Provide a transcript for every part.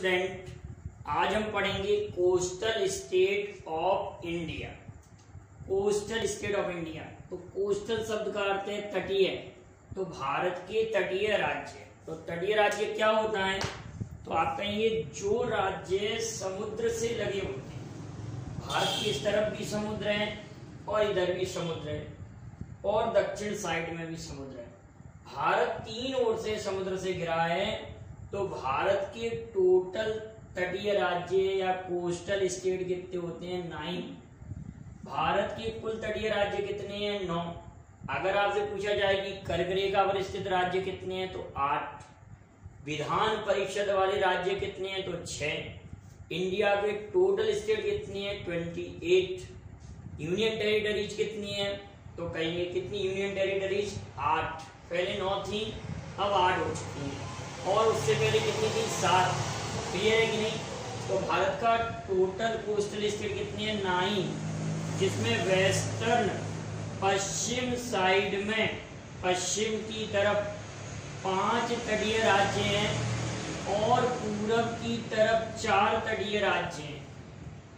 Student, आज हम पढ़ेंगे coastal state of India. Coastal state of India, तो कोस्टल शब्द का अर्थ है तटीय। तो भारत के तटीय राज्य, तो तटीय राज्य क्या होता है? तो आप कहेंगे जो राज्य समुद्र से लगे होते हैं। भारत की इस तरफ भी समुद्र है और इधर भी समुद्र है और दक्षिण साइड में भी समुद्र है। भारत तीन ओर से समुद्र से घिरा है। तो भारत के टोटल तटीय राज्य या कोस्टल स्टेट कितने होते हैं? 9। भारत के कुल तटीय राज्य कितने हैं? 9। अगर आपसे पूछा जाए कि कर्क रेखा पर स्थित राज्य कितने हैं, तो 8। विधान परिषद वाले राज्य कितने हैं? तो 6। इंडिया के टोटल स्टेट कितने हैं? 28। यूनियन टेरिटरीज कितनी है? तो कहेंगे कितनी यूनियन टेरिटरीज? 8। पहले 9 थी, अब 8 हो चुकी हैं। और उससे पहले कितनी थी? 7। क्लियर है कि नहीं? तो भारत का टोटल कोस्टल स्टेट कितनी है? 9, जिसमें वेस्टर्न पश्चिम साइड में पश्चिम की तरफ 5 तटीय राज्य हैं और पूरब की तरफ 4 तटीय राज्य हैं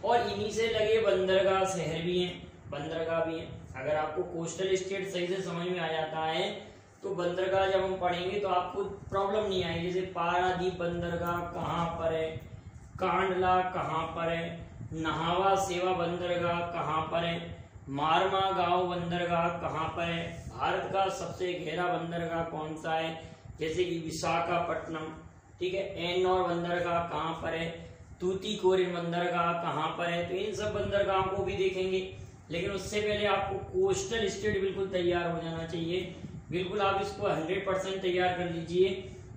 और इन्हीं से लगे बंदरगाह शहर भी हैं, बंदरगाह भी हैं। अगर आपको कोस्टल स्टेट सही से समझ में आ जाता है तो बंदरगाह जब हम पढ़ेंगे तो आपको प्रॉब्लम नहीं आएगी। जैसे पारादीप बंदरगाह कहाँ पर है, कांडला कहाँ पर है, नहावा सेवा बंदरगाह कहाँ पर है, मारमा गांव बंदरगाह कहाँ पर है, भारत का सबसे गहरा बंदरगाह कौन सा है, जैसे कि विशाखापट्टनम, ठीक है। एन्नौर बंदरगाह कहाँ पर है, तूतीकोरिन बंदरगाह कहाँ पर है। तो इन सब बंदरगाहों को भी देखेंगे, लेकिन उससे पहले आपको कोस्टल स्टेट बिल्कुल तैयार हो जाना चाहिए। बिल्कुल आप इसको 100% तैयार कर लीजिए,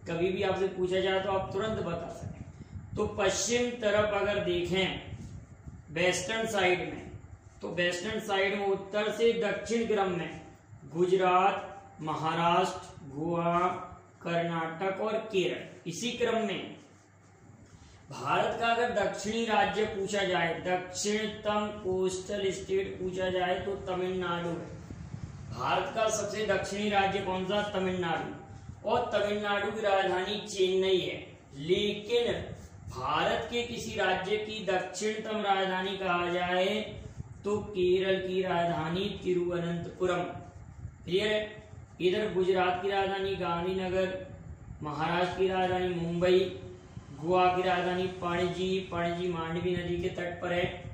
कभी भी आपसे पूछा जाए तो आप तुरंत बता सकें। तो पश्चिम तरफ अगर देखें वेस्टर्न साइड में, तो वेस्टर्न साइड में उत्तर से दक्षिण क्रम में गुजरात, महाराष्ट्र, गोवा, कर्नाटक और केरल, इसी क्रम में भारत का अगर दक्षिणी राज्य पूछा जाए, दक्षिणतम कोस्टल स्टेट पूछा जाए तो तमिलनाडु है। भारत का सबसे दक्षिणी राज्य कौन सा? तमिलनाडु। और तमिलनाडु की राजधानी चेन्नई है। लेकिन भारत के किसी राज्य की दक्षिणतम राजधानी कहा जाए तो केरल की राजधानी तिरुवनंतपुरम। क्लियर है? इधर गुजरात की राजधानी गांधीनगर, महाराष्ट्र की राजधानी मुंबई, गोवा की राजधानी पणजी मांडवी नदी के तट पर है।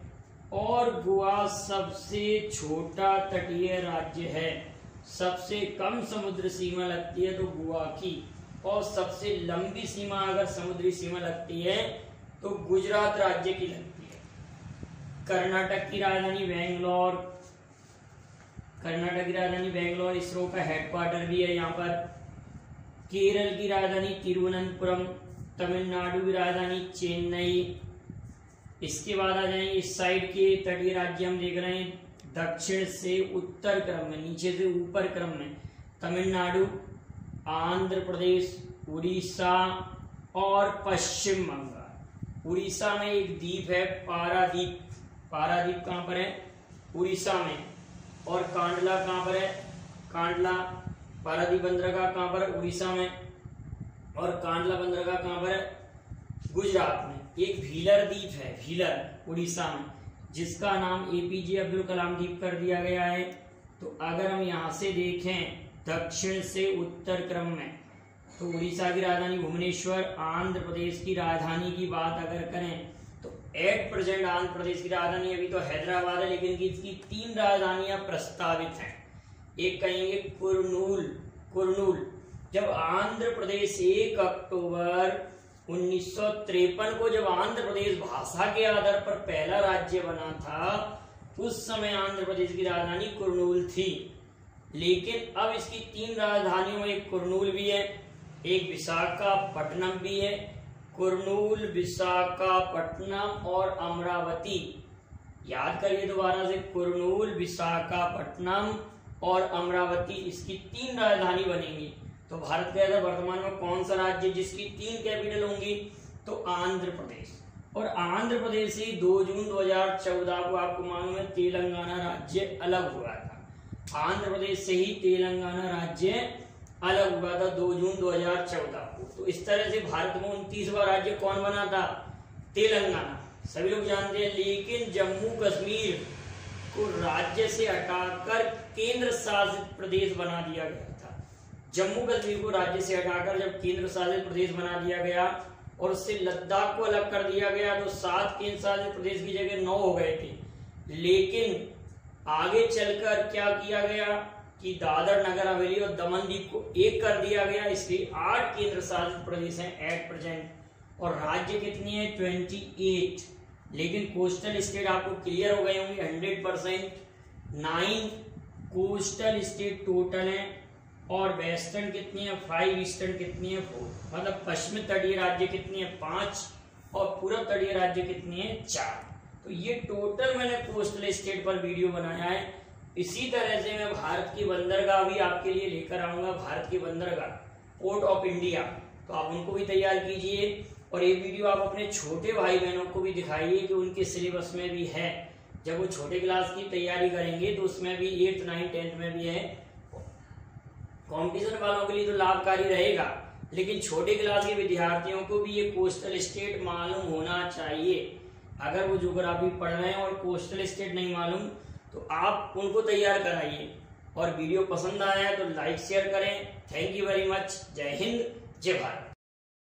और गोवा सबसे छोटा तटीय राज्य है। सबसे कम समुद्र सीमा लगती है तो गोवा की, और सबसे लंबी सीमा अगर समुद्री सीमा लगती है तो गुजरात राज्य की लगती है। कर्नाटक की राजधानी बेंगलोर, इसरो का हेडक्वार्टर भी है यहाँ पर। केरल की राजधानी तिरुवनंतपुरम, तमिलनाडु की राजधानी चेन्नई। इसके बाद आ जाएंगे इस साइड के तटीय राज्य हम देख रहे हैं दक्षिण से उत्तर क्रम में, नीचे से ऊपर क्रम में तमिलनाडु, आंध्र प्रदेश, उड़ीसा और पश्चिम बंगाल। उड़ीसा में एक द्वीप है पारादीप। पारादीप कहाँ पर है? उड़ीसा में। और कांडला कहाँ पर है? कांडला। पारादीप बंदरगाह कहाँ पर? उड़ीसा में। और कांडला बंदरगाह कहाँ पर है? गुजरात में। एक भीलर द्वीप है, भीलर, उड़ीसा में, जिसका नाम APJ अब्दुल कलाम द्वीप कर दिया गया है। तो अगर हम यहाँ से देखें दक्षिण से उत्तर क्रम में, तो उड़ीसा की राजधानी भुवनेश्वर, आंध्र प्रदेश की राजधानी की बात अगर करें तो एट प्रेजेंट आंध्र प्रदेश की राजधानी अभी तो हैदराबाद है, लेकिन इसकी 3 राजधानियां प्रस्तावित हैं। एक कहेंगे कुर्नूल। जब आंध्र प्रदेश 1 अक्टूबर 1953 को जब आंध्र प्रदेश भाषा के आधार पर पहला राज्य बना था, उस समय आंध्र प्रदेश की राजधानी कुर्नूल थी। लेकिन अब इसकी 3 राजधानियों में एक कुर्नूल भी है, एक विशाखापट्टनम भी है। कुर्नूल, विशाखापट्टनम और अमरावती, याद करिए दोबारा से, कुर्नूल, विशाखापट्टनम और अमरावती, इसकी 3 राजधानी बनेंगी। तो भारत के अंदर वर्तमान में कौन सा राज्य जिसकी 3 कैपिटल होंगी? तो आंध्र प्रदेश। और आंध्र प्रदेश से 2 जून 2014 को आपको मालूम है तेलंगाना राज्य अलग हुआ था। आंध्र प्रदेश से ही तेलंगाना राज्य अलग हुआ था 2 जून 2014 को। तो इस तरह से भारत में 29वां राज्य कौन बना था? तेलंगाना, सभी लोग जानते हैं। लेकिन जम्मू कश्मीर को राज्य से हटाकर केंद्र शासित प्रदेश बना दिया गया था। जम्मू कश्मीर को राज्य से हटाकर जब केंद्र शासित प्रदेश बना दिया गया और उससे लद्दाख को अलग कर दिया गया तो 7 केंद्र शासित प्रदेश की जगह 9 हो गए थे। लेकिन आगे चलकर क्या किया गया कि दादर नगर हवेली और दमन दीव को एक कर दिया गया, इसलिए 8 केंद्र शासित प्रदेश हैं एट प्रेजेंट। और राज्य कितनी है? 28। लेकिन कोस्टल स्टेट आपको क्लियर हो गए होंगे 100%। 9 कोस्टल स्टेट टोटल हैं और वेस्टर्न कितनी है? 5, ईस्टर्न कितनी है? 4। मतलब पश्चिमी तटीय राज्य कितनी है? 5 और पूर्व तटीय राज्य कितनी है? 4। तो ये टोटल मैंने कोस्टल स्टेट पर वीडियो बनाया है। इसी तरह से मैं भारत की बंदरगाह भी आपके लिए लेकर आऊंगा, भारत की बंदरगाह, पोर्ट ऑफ इंडिया, तो आप उनको भी तैयार कीजिए। और ये वीडियो आप अपने छोटे भाई बहनों को भी दिखाइए कि उनके सिलेबस में भी है। जब वो छोटे क्लास की तैयारी करेंगे तो उसमें भी 8th, 9th, 10th में भी है। कंपटीशन वालों के लिए तो लाभकारी रहेगा, लेकिन छोटे क्लास के विद्यार्थियों को भी ये कोस्टल स्टेट मालूम होना चाहिए। अगर वो ज्योग्राफी पढ़ रहे हैं और कोस्टल स्टेट नहीं मालूम तो आप उनको तैयार कराइए। और वीडियो पसंद आया है तो लाइक शेयर करें। Thank you very much. जय हिंद, जय भारत।